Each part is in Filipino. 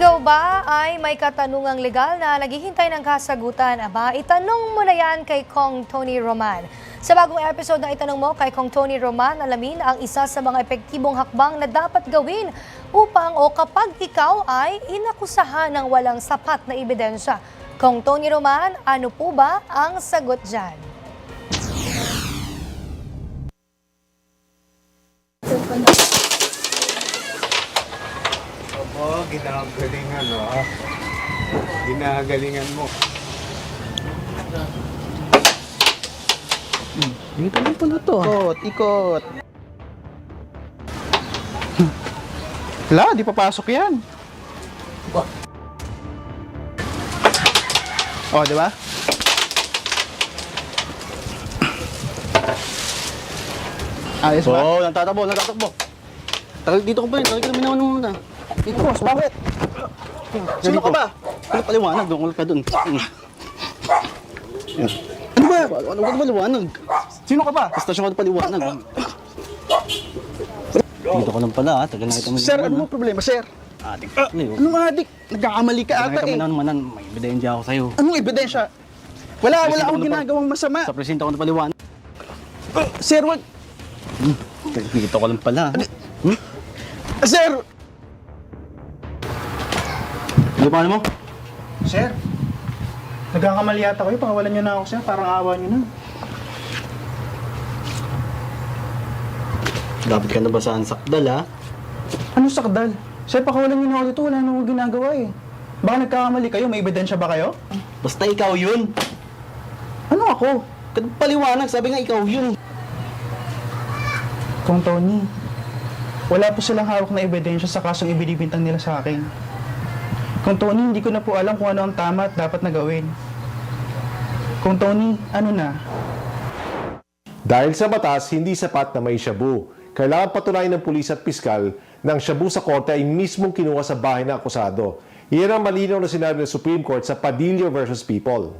Ikaw ba ay may katanungang legal na naghihintay ng kasagutan? Aba, itanong mo na yan kay Kong Tony Roman. Sa bagong episode na itanong mo kay Kong Tony Roman, alamin ang isa sa mga epektibong hakbang na dapat gawin upang o kapag ikaw ay inakusahan ng walang sapat na ebidensya. Kong Tony Roman, ano po ba ang sagot dyan? Oo, ginagalingan, oh. Ginagalingan mo. Dito lang pala to. Ikot. Wala, di papasok yan. Oh, di ba? Ayos ba? Oo, nagtatakbo. Tagal dito ko pa rin, tagal ka namin naman muna. Dito, boss, bakit? Sino ka ba? Ano paliwanag? Doon ka doon. Ano ba? Ano ka paliwanag? Sino ka ba? Sa stasyon ka paliwanag. Dito ka lang pala, tagal na kita mo. Sir, ano mo problema, sir? Adik. Anong adik? Nagkakamali ka ata eh. Naman, may ebidensya ako sa'yo. Anong ebidensya? Wala akong ginagawang masama. Sa presinto ko na paliwanag. Sir, wag. Dito ka lang pala. Sir! Ano pa mo? Sir, nagkakamali yata kayo. Pakawalan niyo na ako, sir. Parang awa niyo na. Dapat ka na ba saan sakdal, ha? Ano sakdal? Sir, pakawalan niyo na ako dito. Wala na akong ginagawa eh. Baka nagkakamali kayo. May ebidensya ba kayo? Basta ikaw yun. Ano ako? Paliwanag, sabi nga ikaw yun. Kung Tony, wala po silang hawak na ebidensya sa kasong ibinibintang nila sa akin. Kung Tony, hindi ko na po alam kung ano ang tama at dapat na gawin. Kung Tony, ano na? Dahil sa batas, hindi sapat na may shabu. Kailangan patunayan ng pulis at piskal na ang shabu sa korte ay mismong kinuha sa bahay ng akusado. Iyan ang malinaw na sinabi ng Supreme Court sa Padilla versus People.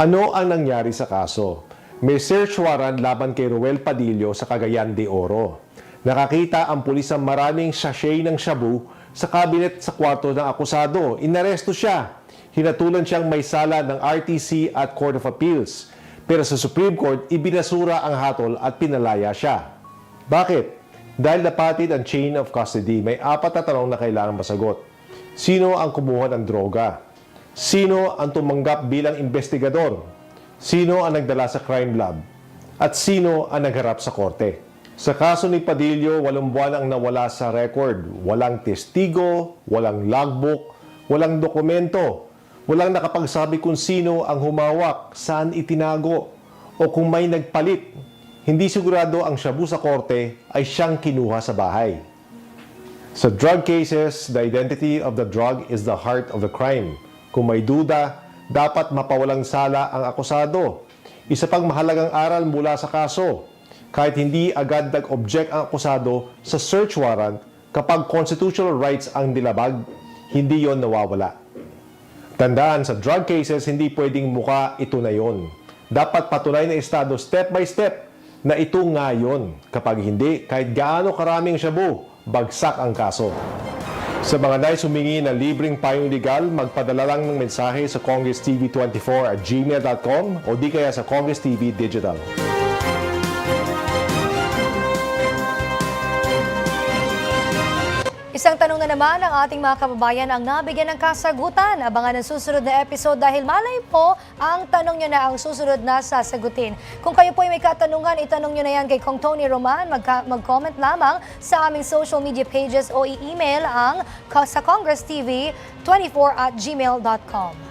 Ano ang nangyari sa kaso? May search warrant laban kay Roel Padillo sa Cagayan de Oro. Nakakita ang pulis ng maraming sachet ng shabu sa cabinet sa kwarto ng akusado. Inaresto siya. Hinatulan siyang may sala ng RTC at Court of Appeals. Pero sa Supreme Court, ibinasura ang hatol at pinalaya siya. Bakit? Dahil napatid ang chain of custody, may 4 na tanong na kailangan masagot. Sino ang kumuha ng droga? Sino ang tumanggap bilang investigador? Sino ang nagdala sa crime lab? At sino ang nagharap sa korte? Sa kaso ni Padillo, 8 buwan ang nawala sa record. Walang testigo, walang logbook, walang dokumento. Walang nakapagsabi kung sino ang humawak, saan itinago, o kung may nagpalit. Hindi sigurado ang shabu sa korte ay siyang kinuha sa bahay. Sa drug cases, the identity of the drug is the heart of the crime. Kung may duda, dapat mapawalang sala ang akusado. Isa pang mahalagang aral mula sa kaso, kahit hindi agad nag-object ang akusado sa search warrant, kapag constitutional rights ang nilabag, hindi yon nawawala. Tandaan, sa drug cases, hindi pwedeng muka ito na yon. Dapat patunay na estado step by step na ito nga yun. Kapag hindi, kahit gaano karaming shabu, bagsak ang kaso. Sa mga nais humingi ng libreng payong legal, magpadala lang ng mensahe sa congresstv24@gmail.com o di kaya sa Congress TV Digital. Isang tanong na naman ng ating mga kababayan ang nabigyan ng kasagutan. Abangan ang susunod na episode dahil malay po ang tanong nyo na ang susunod na sasagutin. Kung kayo po ay may katanungan, itanong nyo na yan kay Kong Tony Roman. Mag-comment lamang sa aming social media pages o i-email ang sa congresstv24@gmail.com.